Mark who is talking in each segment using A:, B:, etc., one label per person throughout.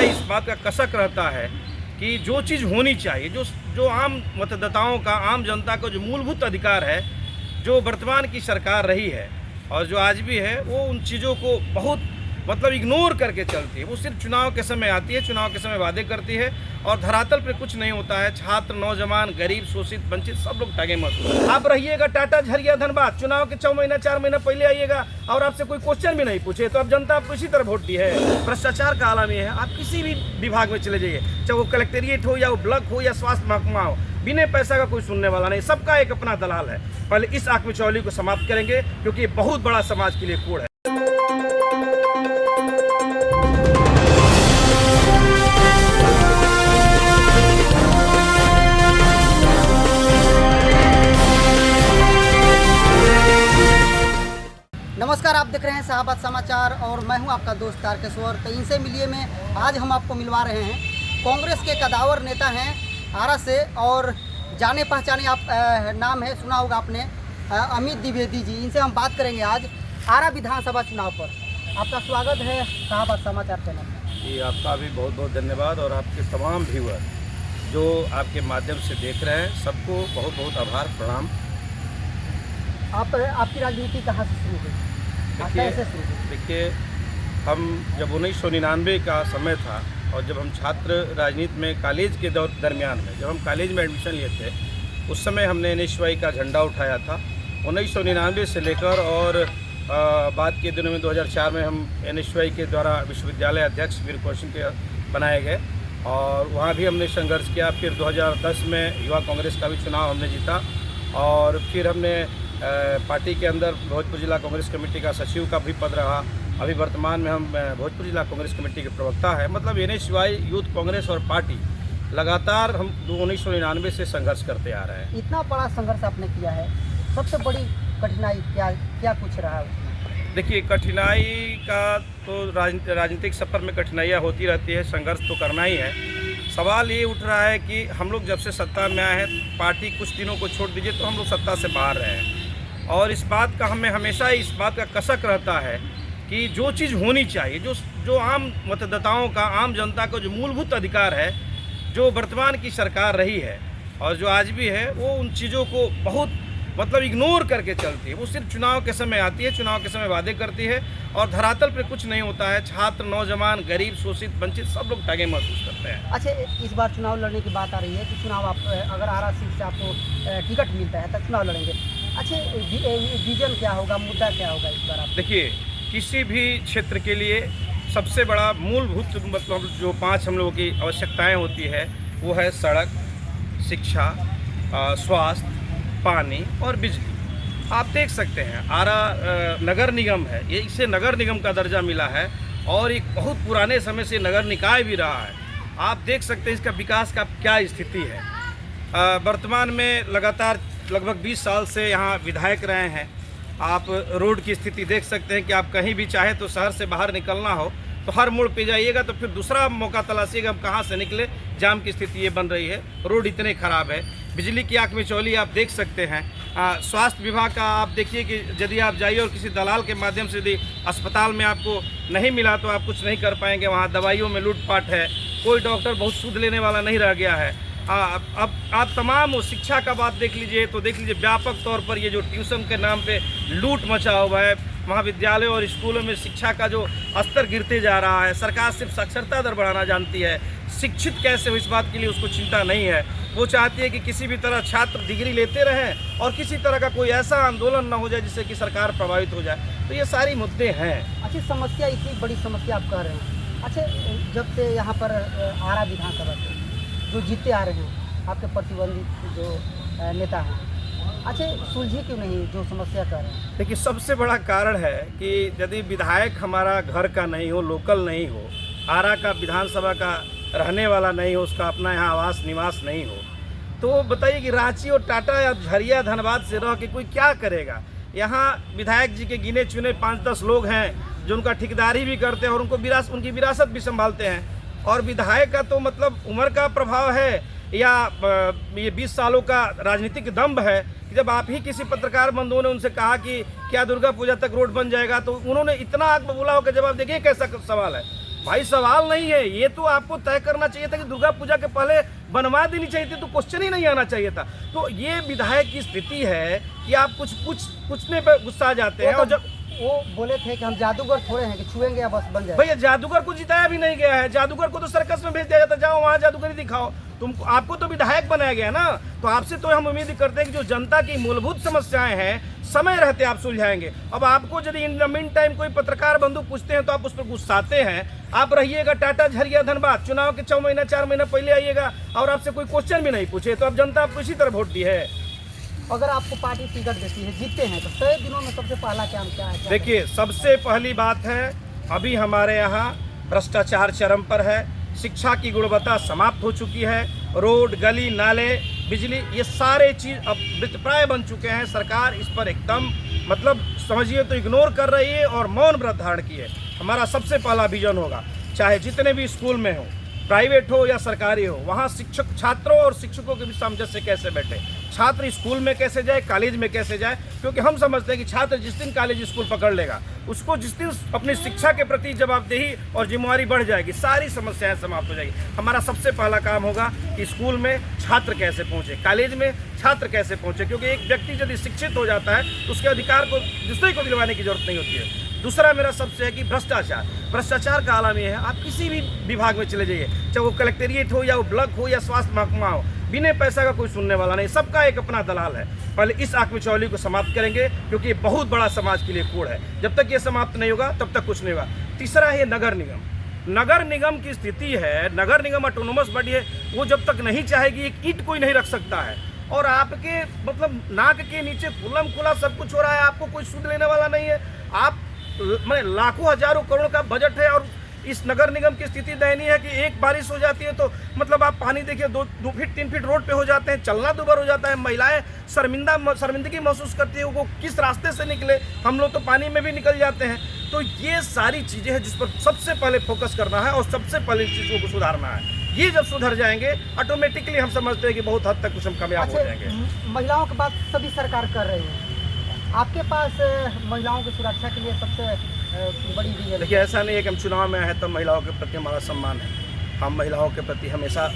A: इस बात का कसक रहता है कि जो चीज़ होनी चाहिए, जो आम मतदाताओं का, आम जनता का जो मूलभूत अधिकार है, जो वर्तमान की सरकार रही है और जो आज भी है, वो उन चीज़ों को बहुत इग्नोर करके चलती है। वो सिर्फ चुनाव के समय आती है, चुनाव के समय वादे करती है और धरातल पे कुछ नहीं होता है। छात्र, नौजवान, गरीब, शोषित, वंचित सब लोग ठगे महसूस। आप रहिएगा टाटा, झरिया, धनबाद, चुनाव के 4 महीना 4 महीना पहले आइएगा और आपसे कोई क्वेश्चन भी नहीं पूछे तो अब जनता आपको इसी तरह वोट दी है। भ्रष्टाचार का आलम ये है, आप किसी भी विभाग में चले जाइए, चाहे वो कलेक्टेरिएट हो या वो ब्लॉक हो या स्वास्थ्य महकमा हो, बिना पैसा का कोई सुनने वाला नहीं, सबका एक अपना दलाल है। पहले इस आंख मिचौली को समाप्त करेंगे क्योंकि ये बहुत बड़ा समाज के लिए कोड़ है।
B: नमस्कार, आप देख रहे हैं शाहबाद समाचार और मैं हूं आपका दोस्त तारकेश्वर। तो इनसे मिलिए में आज हम आपको मिलवा रहे हैं। कांग्रेस के कदावर नेता हैं आरा से और जाने पहचाने आप नाम है, सुना होगा आपने, अमित द्विवेदी जी। इनसे हम बात करेंगे आज आरा विधानसभा चुनाव पर। आपका स्वागत है शाहबाद समाचार चैनल में।
A: जी, आपका भी बहुत बहुत धन्यवाद और आपके तमाम व्यूअर जो आपके माध्यम से देख रहे हैं, सबको बहुत बहुत आभार, प्रणाम।
B: आपकी राजनीति कहाँ से शुरू हुई?
A: देखिए, हम जब 1999 का समय था और जब हम छात्र राजनीति में कॉलेज के दरमियान में जब हम कॉलेज में एडमिशन लिए थे, उस समय हमने NSY का झंडा उठाया था। 1999 से लेकर और बाद के दिनों में 2004 में हम NSY के द्वारा विश्वविद्यालय अध्यक्ष वीर कौशिक के बनाए गए और वहाँ भी हमने संघर्ष किया। फिर 2010 में युवा कांग्रेस का भी चुनाव हमने जीता और फिर हमने पार्टी के अंदर भोजपुर जिला कांग्रेस कमेटी का सचिव का भी पद रहा। अभी वर्तमान में हम भोजपुर जिला कांग्रेस कमेटी के प्रवक्ता है। मतलब NSY यूथ कांग्रेस और पार्टी लगातार हम 1999 से संघर्ष करते आ रहे हैं।
B: इतना बड़ा संघर्ष आपने किया है, सबसे बड़ी कठिनाई क्या कुछ रहा है?
A: देखिए, कठिनाई का तो राजनीतिक सफर में कठिनाइयाँ होती रहती है, संघर्ष तो करना ही है। सवाल ये उठ रहा है कि हम लोग जब से सत्ता में आए हैं, पार्टी कुछ दिनों को छोड़ दीजिए तो हम लोग सत्ता से बाहर रहे हैं और इस बात का हमें हमेशा इस बात का कसक रहता है कि जो चीज़ होनी चाहिए, जो आम मतदाताओं का, आम जनता का जो मूलभूत अधिकार है, जो वर्तमान की सरकार रही है और जो आज भी है, वो उन चीज़ों को बहुत इग्नोर करके चलती है। वो सिर्फ चुनाव के समय आती है, चुनाव के समय वादे करती है और धरातल पे कुछ नहीं होता है। छात्र, नौजवान, गरीब, शोषित, वंचित सब लोग ठगे महसूस करते हैं।
B: अच्छा, इस बार चुनाव लड़ने की बात आ रही है कि चुनाव आप अगर आरा सीट से आपको टिकट मिलता है तो चुनाव लड़ेंगे। अच्छा, विजन क्या होगा, मुद्दा क्या होगा इस बार आप?
A: देखिए, किसी भी क्षेत्र के लिए सबसे बड़ा मूलभूत जो 5 हम लोगों की आवश्यकताएँ होती है वो है सड़क, शिक्षा, स्वास्थ्य, पानी और बिजली। आप देख सकते हैं आरा नगर निगम है, ये इसे नगर निगम का दर्जा मिला है और एक बहुत पुराने समय से नगर निकाय भी रहा है। आप देख सकते हैं इसका विकास का क्या स्थिति है। वर्तमान में लगातार लगभग 20 साल से यहाँ विधायक रहे हैं। आप रोड की स्थिति देख सकते हैं कि आप कहीं भी चाहे तो शहर से बाहर निकलना हो तो हर मोड़ पे जाइएगा तो फिर दूसरा मौका तलाशिएगा हम कहाँ से निकले। जाम की स्थिति ये बन रही है, रोड इतने ख़राब है। बिजली की आंख मिचौली आप देख सकते हैं। स्वास्थ्य विभाग का आप देखिए कि यदि आप जाइए और किसी दलाल के माध्यम से यदि अस्पताल में आपको नहीं मिला तो आप कुछ नहीं कर पाएंगे। वहाँ दवाइयों में लूटपाट है, कोई डॉक्टर बहुत सूद लेने वाला नहीं रह गया है। अब आप तमाम शिक्षा का बात देख लीजिए तो देख लीजिए व्यापक तौर पर ये जो ट्यूशन के नाम पे लूट मचा हुआ है। महाविद्यालय और स्कूलों में शिक्षा का जो स्तर गिरते जा रहा है। सरकार सिर्फ साक्षरता दर बढ़ाना जानती है, शिक्षित कैसे हो इस बात के लिए उसको चिंता नहीं है। वो चाहती है कि किसी भी तरह छात्र डिग्री लेते रहें और किसी तरह का कोई ऐसा आंदोलन ना हो जाए जिससे कि सरकार प्रभावित हो जाए। तो ये सारी मुद्दे हैं।
B: अच्छी समस्या, इतनी बड़ी समस्या आप कह रहे हैं। अच्छा, जब से यहाँ पर आरा विधानसभा से जो जीते आ रहे हैं आपके प्रतिद्वंदी जो नेता हैं, अच्छा सुलझी क्यों नहीं जो समस्या कर रहे हैं?
A: देखिए, सबसे बड़ा कारण है कि यदि विधायक हमारा घर का नहीं हो, लोकल नहीं हो, आरा का विधानसभा का रहने वाला नहीं हो, उसका अपना यहाँ आवास निवास नहीं हो, तो बताइए कि रांची और टाटा या झरिया, धनबाद से रह के कोई क्या करेगा। यहाँ विधायक जी के गिने चुने 5-10 लोग हैं जो उनका ठेकेदारी भी करते हैं और उनकी विरासत भी संभालते हैं। और विधायक का तो मतलब उम्र का प्रभाव है या ये 20 सालों का राजनीतिक दम्भ है कि जब आप ही किसी पत्रकार बंधुओं ने उनसे कहा कि क्या दुर्गा पूजा तक रोड बन जाएगा तो उन्होंने इतना आग बबूला होकर जवाब देखिए कैसा सवाल है। भाई सवाल नहीं है, ये तो आपको तय करना चाहिए था कि दुर्गा पूजा के पहले बनवा देनी चाहिए थी, तो क्वेश्चन ही नहीं आना चाहिए था। तो ये विधायक की स्थिति है कि आप कुछ पूछने पर गुस्सा जाते हैं। और जब
B: वो बोले थे कि हम जादूगर थोड़े हैं कि छुएंगे या बस बन जाए।
A: भैया जादूगर को जिताया भी नहीं गया है, जादूगर को तो सर्कस में भेज दिया जाता, जाओ वहाँ जादूगरी दिखाओ। तुमको आपको तो विधायक बनाया गया ना, तो आपसे तो हम उम्मीद करते हैं कि जो जनता की मूलभूत समस्याएं हैं समय रहते आप सुलझाएंगे। अब आपको यदि इन द मीन टाइम कोई पत्रकार बंधु पूछते हैं तो आप उस पर गुस्साते हैं। आप रहिएगा टाटा झरिया धनबाद, चुनाव के 4 महीना 4 महीना पहले आइएगा और आपसे कोई क्वेश्चन भी नहीं पूछे, तो अब जनता आपको इसी तरह वोट दी है।
B: अगर आपको पार्टी टिकट देती है, जीतते हैं, तो 100 दिनों में सबसे पहला काम क्या है?
A: देखिए, सबसे पहली बात है, अभी हमारे यहाँ भ्रष्टाचार चरम पर है, शिक्षा की गुणवत्ता समाप्त हो चुकी है, रोड गली नाले बिजली ये सारे चीज़ अब मृतप्राय बन चुके हैं। सरकार इस पर एकदम मतलब समझिए तो इग्नोर कर रही है और मौन व्रत धारण की है। हमारा सबसे पहला विजन होगा, चाहे जितने भी स्कूल में हो, प्राइवेट हो या सरकारी हो, वहाँ शिक्षक छात्रों और शिक्षकों के बीच सामंजस्य कैसे बैठे, छात्र स्कूल में कैसे जाए, कॉलेज में कैसे जाए, क्योंकि हम समझते हैं कि छात्र जिस दिन कॉलेज स्कूल पकड़ लेगा, उसको जिस दिन अपनी शिक्षा के प्रति जवाबदेही और जिम्मेवारी बढ़ जाएगी, सारी समस्याएं समाप्त हो जाएगी। हमारा सबसे पहला काम होगा कि स्कूल में छात्र कैसे पहुँचे, कॉलेज में छात्र कैसे पहुँचे, क्योंकि एक व्यक्ति यदि शिक्षित हो जाता है तो उसके अधिकार को दूसरे को दिलवाने की जरूरत नहीं होती है। दूसरा मेरा सबसे है कि भ्रष्टाचार का आलम ये है, आप किसी भी विभाग में चले जाइए, चाहे वो कलेक्टेरिएट हो या वो ब्लॉक हो या स्वास्थ्य महकमा हो, बिना पैसा का कोई सुनने वाला नहीं, सबका एक अपना दलाल है। पहले इस आंख मिचौली को समाप्त करेंगे, क्योंकि ये बहुत बड़ा समाज के लिए कोड़ है। जब तक ये समाप्त नहीं होगा तब तक कुछ नहीं होगा। तीसरा है नगर निगम। नगर निगम की स्थिति है, नगर निगम ऑटोनोमस बॉडी है, वो जब तक नहीं चाहेगी एक ईंट कोई नहीं रख सकता है। और आपके मतलब नाक के नीचे खुल्लम खुला सब कुछ हो रहा है, आपको कोई सुध लेने वाला नहीं है। आप मैं लाखों हजारों करोड़ का बजट है और इस नगर निगम की स्थिति दयनीय है कि एक बारिश हो जाती है तो मतलब आप पानी देखिए 2 फीट 3 फीट रोड पे हो जाते हैं, चलना दुभर हो जाता है, महिलाएं शर्मिंदगी महसूस करती है, वो किस रास्ते से निकले, हम लोग तो पानी में भी निकल जाते हैं। तो ये सारी चीज़ें हैं जिस पर सबसे पहले फोकस करना है और सबसे पहले चीज़ों को सुधारना है। ये जब सुधर जाएंगे ऑटोमेटिकली हम समझते हैं कि बहुत हद तक कुछ हम कामयाब हो जाएंगे।
B: महिलाओं की बात सभी सरकार कर रही है, आपके पास महिलाओं की सुरक्षा के लिए सबसे बड़ी चीज़ है?
A: देखिए, ऐसा नहीं है कि हम चुनाव में आए तो महिलाओं के प्रति हमारा सम्मान है। हम महिलाओं के प्रति हमेशा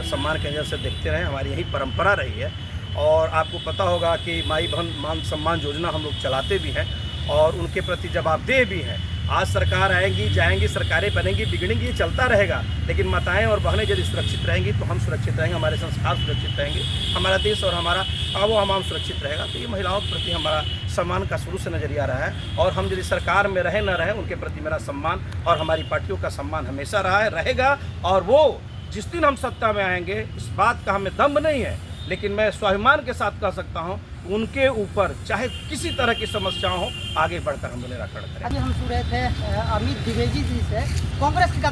A: सम्मान के नज़र से देखते रहे, हमारी यही परंपरा रही है। और आपको पता होगा कि माई बहन मान सम्मान योजना हम लोग चलाते भी हैं और उनके प्रति जवाबदेह भी हैं। आज सरकार आएंगी जाएंगी, सरकारें बनेंगी बिगड़ेंगी, ये चलता रहेगा, लेकिन माताएं और बहनें यदि सुरक्षित रहेंगी तो हम सुरक्षित रहेंगे, हमारे संस्कार सुरक्षित रहेंगे, हमारा देश और हमारा आबो हमाम सुरक्षित रहेगा। तो ये महिलाओं के प्रति हमारा सम्मान का शुरू से नज़रिया रहा है और हम यदि सरकार में रहे न रहे, उनके प्रति मेरा सम्मान और हमारी पार्टियों का सम्मान हमेशा रहा है, रहेगा। और वो जिस दिन हम सत्ता में आएंगे, इस बात का हमें दम्भ नहीं है, लेकिन मैं स्वाभिमान के साथ कह सकता हूं, उनके ऊपर चाहे किसी तरह की समस्या हो, आगे बढ़कर हम निराकरण करें।
B: अभी हम सुन रहे थे अमित द्विवेदी जी से, कांग्रेस के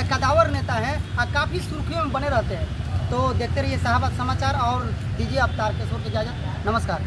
B: कदावर नेता हैं और काफ़ी सुर्खियों में बने रहते हैं। तो देखते रहिए शाहबाद समाचार और दीजिए अवतार किशोर की इजाज़त। नमस्कार।